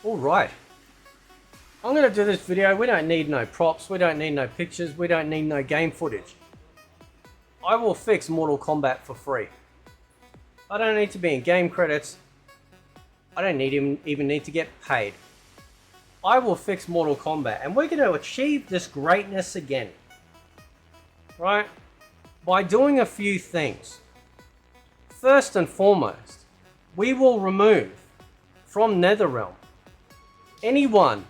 Alright, I'm going to do this video. We don't need no props, we don't need no pictures, we don't need no game footage. I will fix Mortal Kombat for free. I don't need to be in game credits. I don't even need to get paid. I will fix Mortal Kombat and we're going to achieve this greatness again. Right? By doing a few things. First and foremost, we will remove from NetherRealm anyone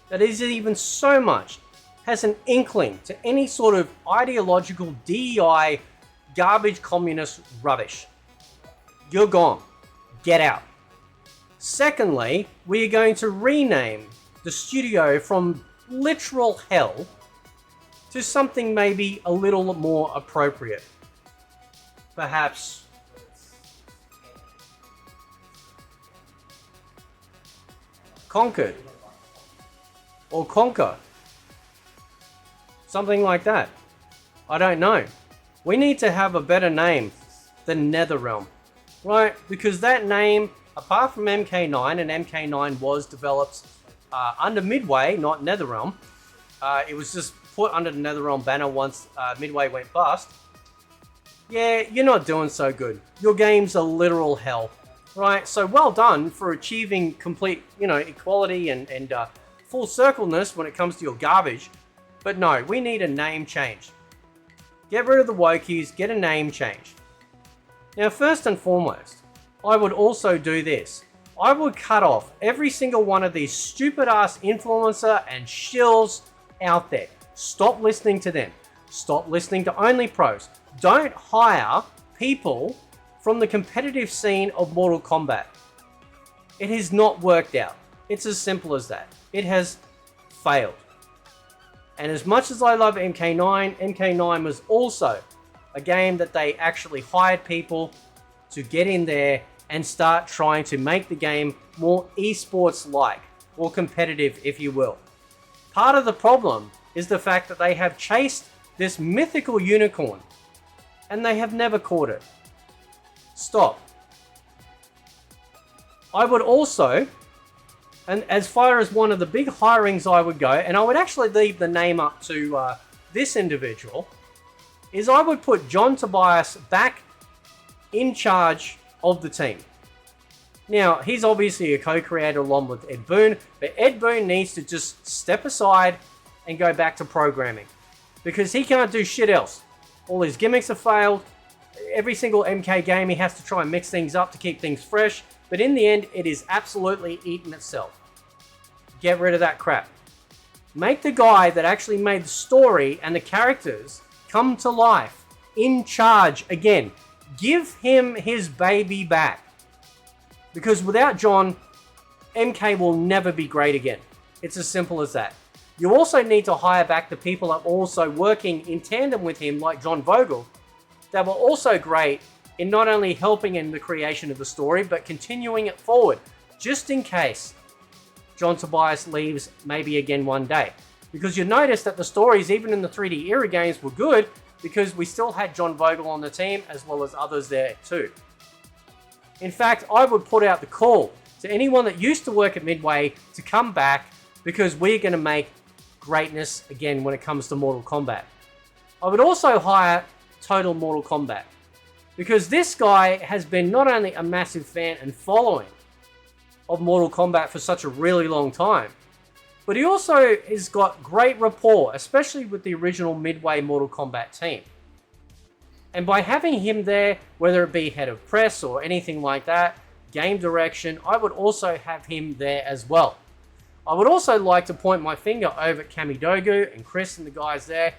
that is even so much has an inkling to any sort of ideological DEI garbage communist rubbish. You're gone. Get out. Secondly, we are going to rename the studio from literal hell to something maybe a little more appropriate. Perhaps Conquered or Conquer. Something like that. I don't know. We need to have a better name than NetherRealm. Right? Because that name, apart from MK9, and MK9 was developed under Midway, not NetherRealm. It was just put under the NetherRealm banner once Midway went bust. Yeah, you're not doing so good. Your game's a literal hell. Right? So well done for achieving complete, equality and full circleness when it comes to your garbage. But no, we need a name change. Get rid of the wokies, get a name change. Now, first and foremost, I would also do this. I would cut off every single one of these stupid ass influencer and shills out there. Stop listening to them. Stop listening to Only Pros. Don't hire people from the competitive scene of Mortal Kombat. It has not worked out. It's as simple as that. It has failed. And as much as I love MK9, MK9 was also a game that they actually hired people to get in there and start trying to make the game more esports-like, or competitive, if you will. Part of the problem is the fact that they have chased this mythical unicorn and they have never caught it. Stop. I would also, and as far as one of the big hirings I would go, and I would actually leave the name up to this individual, is I would put John Tobias back in charge of the team. Now, he's obviously a co-creator along with Ed Boon, but Ed Boon needs to just step aside and go back to programming, because he can't do shit else. All his gimmicks have failed. Every single MK game he has to try and mix things up to keep things fresh, but in the end it is absolutely eaten itself. Get rid of that crap. Make the guy that actually made the story and the characters come to life in charge again. Give him his baby back. Because without John, MK will never be great again. It's as simple as that. You also need to hire back the people that are also working in tandem with him, like John Vogel, that were also great in not only helping in the creation of the story, but continuing it forward, just in case John Tobias leaves maybe again one day. Because you notice that the stories, even in the 3D era games, were good, because we still had John Vogel on the team, as well as others there too. In fact, I would put out the call to anyone that used to work at Midway to come back, because we're going to make greatness again when it comes to Mortal Kombat. I would also hire Total Mortal Kombat, because this guy has been not only a massive fan and following of Mortal Kombat for such a really long time, but he also has got great rapport, especially with the original Midway Mortal Kombat team. And by having him there, whether it be head of press or anything like that, game direction, I would also have him there as well. I would also like to point my finger over at Kamidogu and Chris and the guys there.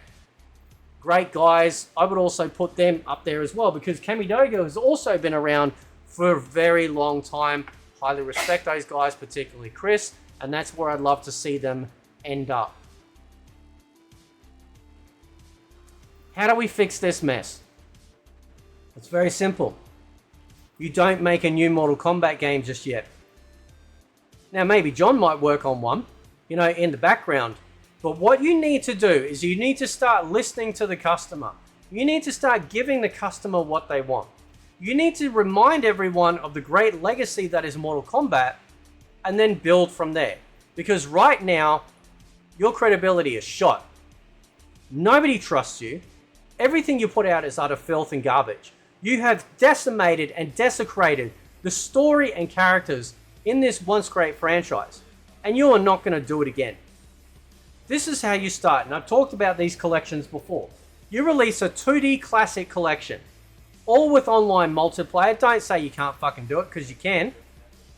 Great guys. I would also put them up there as well, because Kamidogu has also been around for a very long time. Highly respect those guys, particularly Chris, and that's where I'd love to see them end up. How do we fix this mess? It's very simple. You don't make a new Mortal Kombat game just yet. Now, maybe John might work on one, in the background. But what you need to do is you need to start listening to the customer. You need to start giving the customer what they want. You need to remind everyone of the great legacy that is Mortal Kombat, and then build from there. Because right now, your credibility is shot. Nobody trusts you. Everything you put out is utter filth and garbage. You have decimated and desecrated the story and characters in this once great franchise. And you are not going to do it again. This is how you start. And I've talked about these collections before. You release a 2D classic collection. All with online multiplayer. Don't say you can't fucking do it, because you can.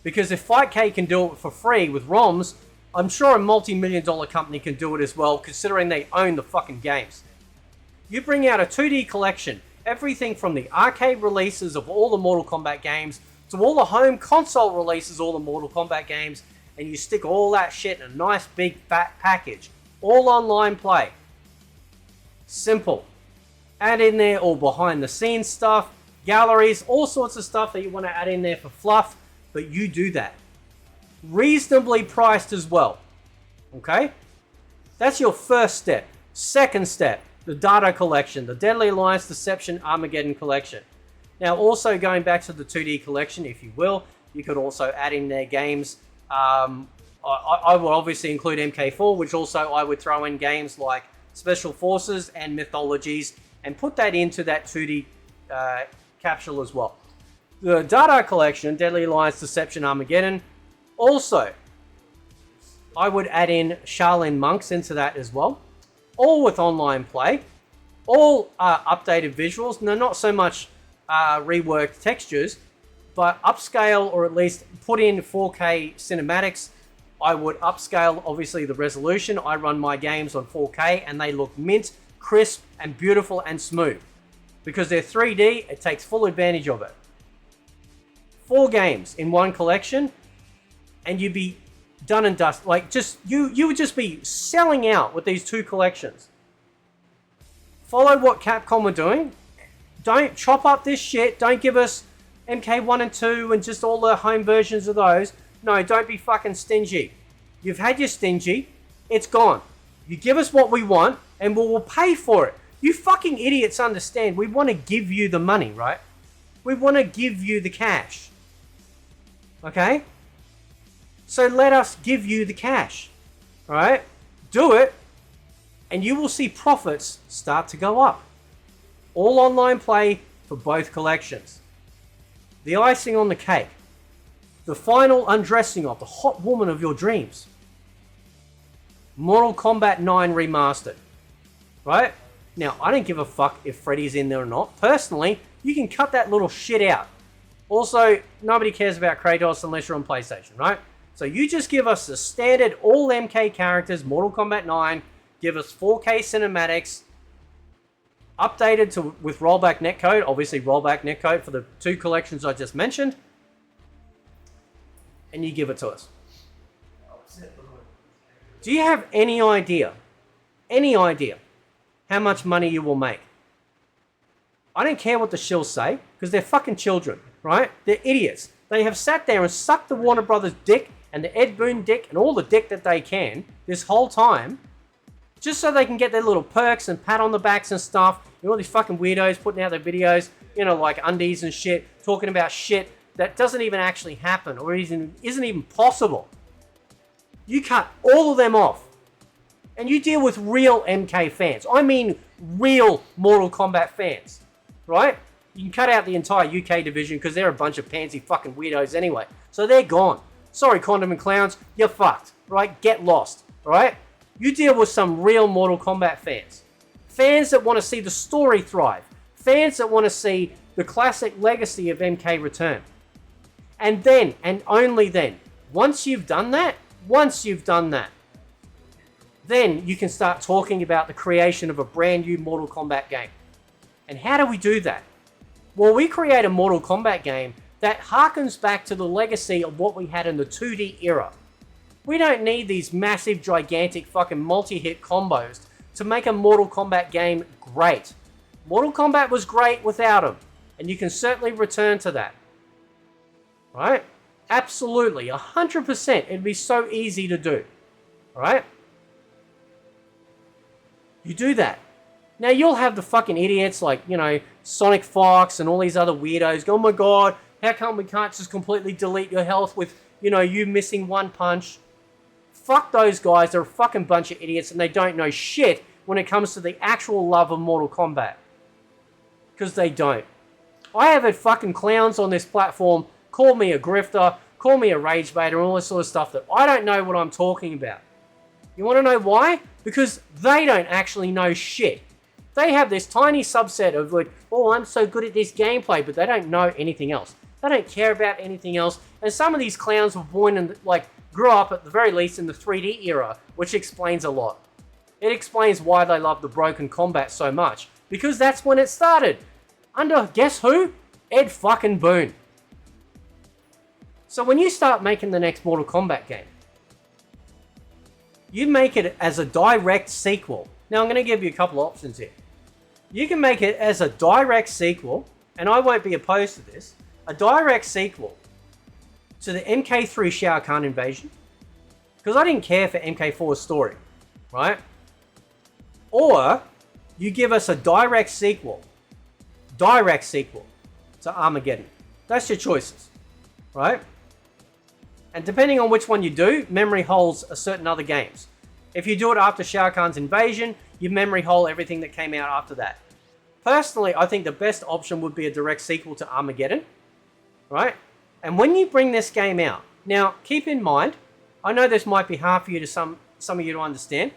Because if FightK can do it for free with ROMs, I'm sure a multi-million-dollar company can do it as well, considering they own the fucking games. You bring out a 2D collection. Everything from the arcade releases of all the Mortal Kombat games to all the home console releases of all the Mortal Kombat games, and you stick all that shit in a nice big fat package. All online play. Simple. Add in there all behind the scenes stuff, galleries, all sorts of stuff that you want to add in there for fluff, but you do that. Reasonably priced as well. Okay? That's your first step. Second step, the data collection, the Deadly Alliance Deception Armageddon collection. Now, also going back to the 2D collection, if you will, you could also add in their games. I will obviously include MK4, which also I would throw in games like Special Forces and Mythologies, and put that into that 2D capsule as well. The data collection, Deadly Alliance Deception Armageddon, also, I would add in Shaolin Monks into that as well. All with online play. All updated visuals. No, not so much reworked textures, but upscale, or at least put in 4K cinematics. I would upscale, obviously, the resolution. I run my games on 4K and they look mint, crisp, and beautiful and smooth. Because they're 3D, it takes full advantage of it. 4 games in one collection, and you'd be done and dust. Like, just you would just be selling out with these 2 collections. Follow what Capcom are doing. Don't chop up this shit. Don't give us MK1 and 2 and just all the home versions of those. No, don't be fucking stingy. You've had your stingy. It's gone. You give us what we want, and we'll pay for it. You fucking idiots understand. We want to give you the money, right? We want to give you the cash. Okay? So let us give you the cash. Alright? Do it, and you will see profits start to go up. All online play for both collections. The icing on the cake. The final undressing of the hot woman of your dreams. Mortal Kombat 9 Remastered. Right? Now, I don't give a fuck if Freddy's in there or not. Personally, you can cut that little shit out. Also, nobody cares about Kratos unless you're on PlayStation, right? So you just give us the standard all MK characters, Mortal Kombat 9, give us 4K cinematics, updated with rollback netcode, obviously rollback netcode for the 2 collections I just mentioned, and you give it to us. Do you have any idea how much money you will make? I don't care what the shills say, because they're fucking children, right? They're idiots. They have sat there and sucked the Warner Brothers dick and the Ed Boon dick and all the dick that they can this whole time, just so they can get their little perks and pat on the backs and stuff. You know, all these fucking weirdos putting out their videos, you know, like undies and shit, talking about shit that doesn't even actually happen or isn't even possible. You cut all of them off. And you deal with real MK fans. I mean real Mortal Kombat fans. Right? You can cut out the entire UK division because they're a bunch of pansy fucking weirdos anyway. So they're gone. Sorry, Condiment Clowns. You're fucked. Right? Get lost. Right? You deal with some real Mortal Kombat fans. Fans that want to see the story thrive. Fans that want to see the classic legacy of MK return. And then, and only then, once you've done that, then you can start talking about the creation of a brand new Mortal Kombat game. And how do we do that? Well, we create a Mortal Kombat game that harkens back to the legacy of what we had in the 2D era. We don't need these massive, gigantic fucking multi-hit combos to make a Mortal Kombat game great. Mortal Kombat was great without them, and you can certainly return to that. Right? Absolutely, 100%. It'd be so easy to do. Right? You do that. Now, you'll have the fucking idiots like, you know, Sonic Fox and all these other weirdos go, oh my god, How come we can't just completely delete your health with, you missing one punch? Fuck those guys. They're a fucking bunch of idiots and they don't know shit when it comes to the actual love of Mortal Kombat. Because they don't. I have had fucking clowns on this platform call me a grifter, call me a rage baiter, and all this sort of stuff that I don't know what I'm talking about. You want to know why? Because they don't actually know shit. They have this tiny subset of like, oh, I'm so good at this gameplay, but they don't know anything else. They don't care about anything else. And some of these clowns were born and grew up at the very least in the 3D era, which explains a lot. It explains why they love the Broken Combat so much. Because that's when it started. Under, guess who? Ed fucking Boon. So when you start making the next Mortal Kombat game, you make it as a direct sequel. Now I'm going to give you a couple of options here. You can make it as a direct sequel, and I won't be opposed to this, a direct sequel to the MK3 Shao Kahn invasion, because I didn't care for MK4's story, right? Or you give us a direct sequel to Armageddon. That's your choices, right? And depending on which one you do, memory holes are certain other games. If you do it after Shao Kahn's invasion, you memory hole everything that came out after that. Personally, I think the best option would be a direct sequel to Armageddon, right? And when you bring this game out, now keep in mind, I know this might be hard for you to some of you to understand.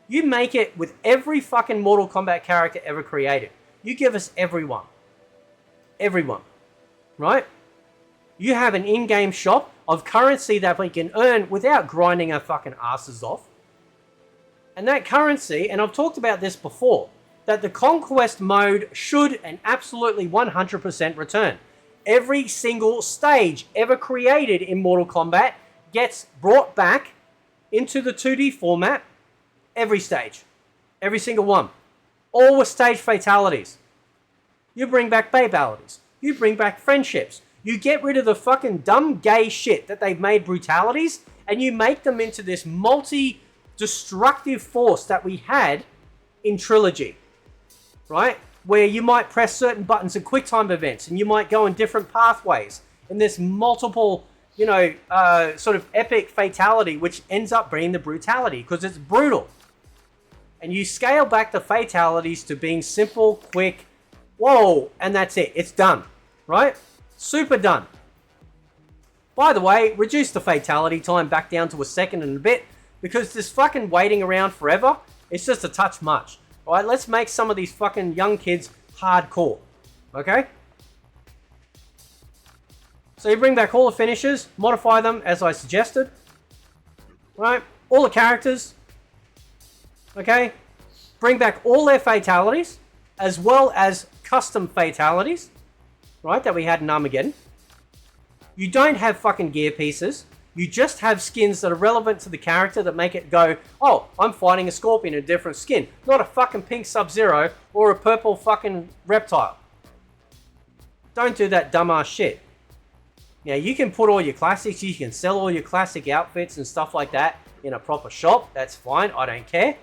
You make it with every fucking Mortal Kombat character ever created. You give us everyone. Everyone, right? You have an in-game shop of currency that we can earn without grinding our fucking asses off. And that currency, and I've talked about this before, that the Conquest mode should and absolutely 100% return. Every single stage ever created in Mortal Kombat gets brought back into the 2D format. Every stage. Every single one. All with stage fatalities. You bring back babalities. You bring back friendships. You get rid of the fucking dumb gay shit that they've made brutalities, and you make them into this multi-destructive force that we had in Trilogy. Right? Where you might press certain buttons in QuickTime events, and you might go in different pathways in this multiple, sort of epic fatality, which ends up being the brutality, because it's brutal. And you scale back the fatalities to being simple, quick, whoa, and that's it. It's done. Right? Super done. By the way, reduce the fatality time back down to a second and a bit, because this fucking waiting around forever, it's just a touch much. Alright, let's make some of these fucking young kids hardcore. Okay? So you bring back all the finishes, modify them as I suggested. Right? All the characters. Okay? Bring back all their fatalities, as well as custom fatalities. Right? That we had in Armageddon. You don't have fucking gear pieces. You just have skins that are relevant to the character that make it go, oh, I'm fighting a scorpion in a different skin. Not a fucking pink Sub-Zero or a purple fucking reptile. Don't do that dumbass shit. Now, you can put all your classics, you can sell all your classic outfits and stuff like that in a proper shop. That's fine, I don't care.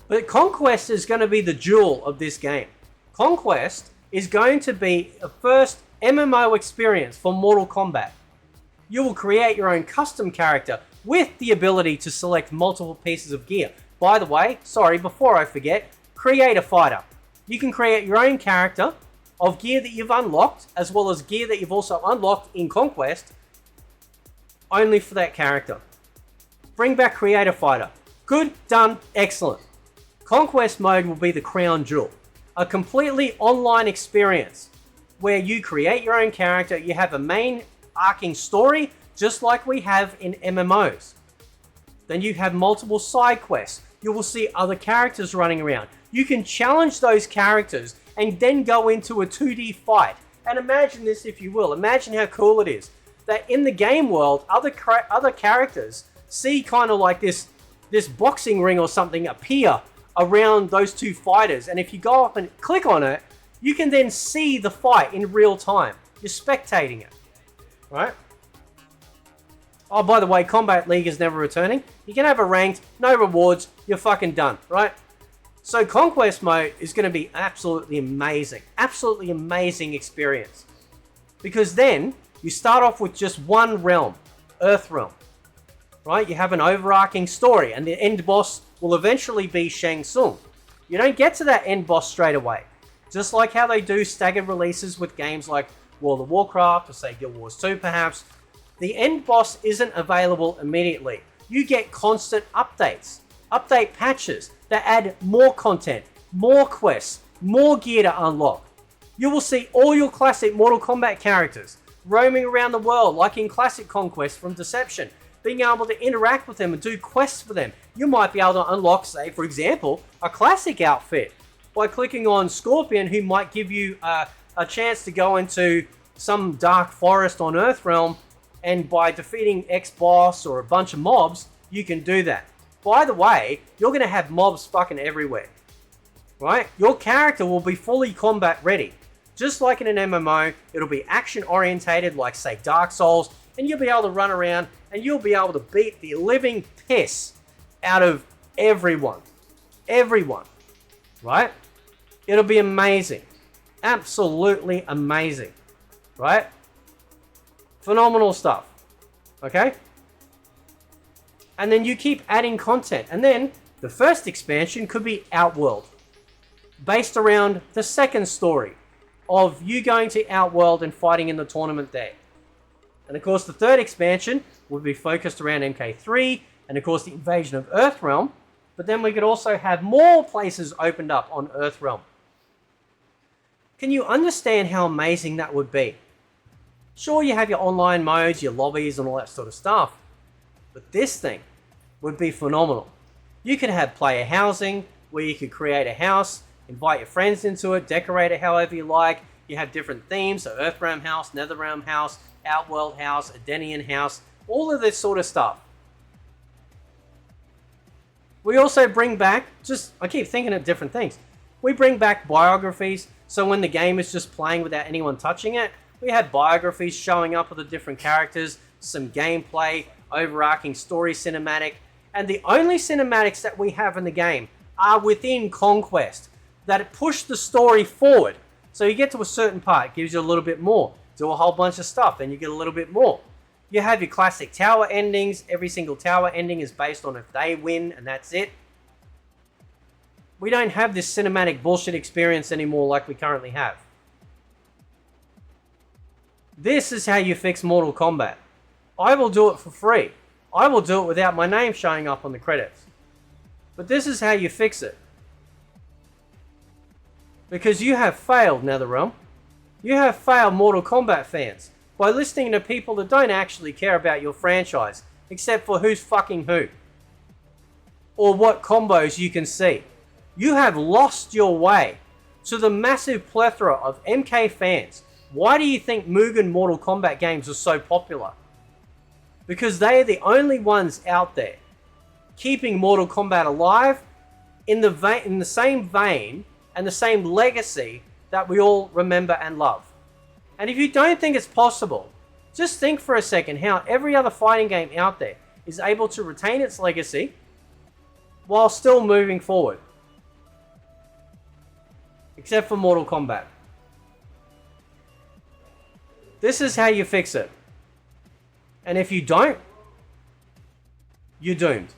But Conquest is going to be the jewel of this game. Conquest is going to be a first MMO experience for Mortal Kombat. You will create your own custom character with the ability to select multiple pieces of gear. By the way, sorry, before I forget, create a fighter. You can create your own character of gear that you've unlocked, as well as gear that you've also unlocked in Conquest, only for that character. Bring back Creator Fighter. Good, done, excellent. Conquest mode will be the crown jewel. A completely online experience where you create your own character, you have a main arcing story, just like we have in MMOs. Then you have multiple side quests. You will see other characters running around. You can challenge those characters and then go into a 2D fight. And imagine this, if you will. Imagine how cool it is that in the game world, other characters see kind of like this boxing ring or something appear around those two fighters. And if you go up and click on it, you can then see the fight in real time. You're spectating it. Right? Oh, by the way, Combat League is never returning. You can have a ranked, no rewards, you're fucking done, right? So Conquest mode is going to be absolutely amazing. Absolutely amazing experience. Because then you start off with just one realm, Earth Realm, right? You have an overarching story, and the end boss will eventually be Shang Tsung. You don't get to that end boss straight away. Just like how they do staggered releases with games like World of Warcraft, or say Guild Wars 2 perhaps, the end boss isn't available immediately. You get constant updates, update patches that add more content, more quests, more gear to unlock. You will see all your classic Mortal Kombat characters roaming around the world like in classic Conquest from Deception, being able to interact with them and do quests for them. You might be able to unlock, say, for example, a classic outfit by clicking on Scorpion, who might give you a chance to go into some dark forest on Earthrealm, and by defeating X boss or a bunch of mobs, you can do that. By the way, you're going to have mobs fucking everywhere, right? Your character will be fully combat ready. Just like in an MMO, it'll be action orientated like, say, Dark Souls, and you'll be able to run around and you'll be able to beat the living piss out of everyone. Everyone, right? It'll be amazing. Absolutely amazing, right? Phenomenal stuff, okay? And then you keep adding content. And then the first expansion could be Outworld, based around the second story of you going to Outworld and fighting in the tournament there. And of course, the third expansion would be focused around MK3, and of course the invasion of Earthrealm. But then we could also have more places opened up on Earthrealm. Can you understand how amazing that would be? Sure, you have your online modes, your lobbies, and all that sort of stuff. But this thing would be phenomenal. You could have player housing, where you could create a house, invite your friends into it, decorate it however you like. You have different themes, so Earthrealm house, Netherrealm house, Outworld house, Edenian house, all of this sort of stuff. We also bring back, I keep thinking of different things. We bring back biographies, so when the game is just playing without anyone touching it, we have biographies showing up of the different characters, some gameplay, overarching story cinematic, and the only cinematics that we have in the game are within Conquest, that push the story forward. So you get to a certain part, it gives you a little bit more. Do a whole bunch of stuff, then you get a little bit more. You have your classic tower endings. Every single tower ending is based on if they win, and that's it. We don't have this cinematic bullshit experience anymore like we currently have. This is how you fix Mortal Kombat. I will do it for free. I will do it without my name showing up on the credits. But this is how you fix it. Because you have failed, NetherRealm. You have failed Mortal Kombat fans by listening to people that don't actually care about your franchise, except for who's fucking who, or what combos you can see. You have lost your way to the massive plethora of MK fans. Why do you think Mugen Mortal Kombat games are so popular? Because they are the only ones out there keeping Mortal Kombat alive in the same vein and the same legacy that we all remember and love. And if you don't think it's possible, just think for a second how every other fighting game out there is able to retain its legacy while still moving forward. Except for Mortal Kombat. This is how you fix it. And if you don't, you're doomed.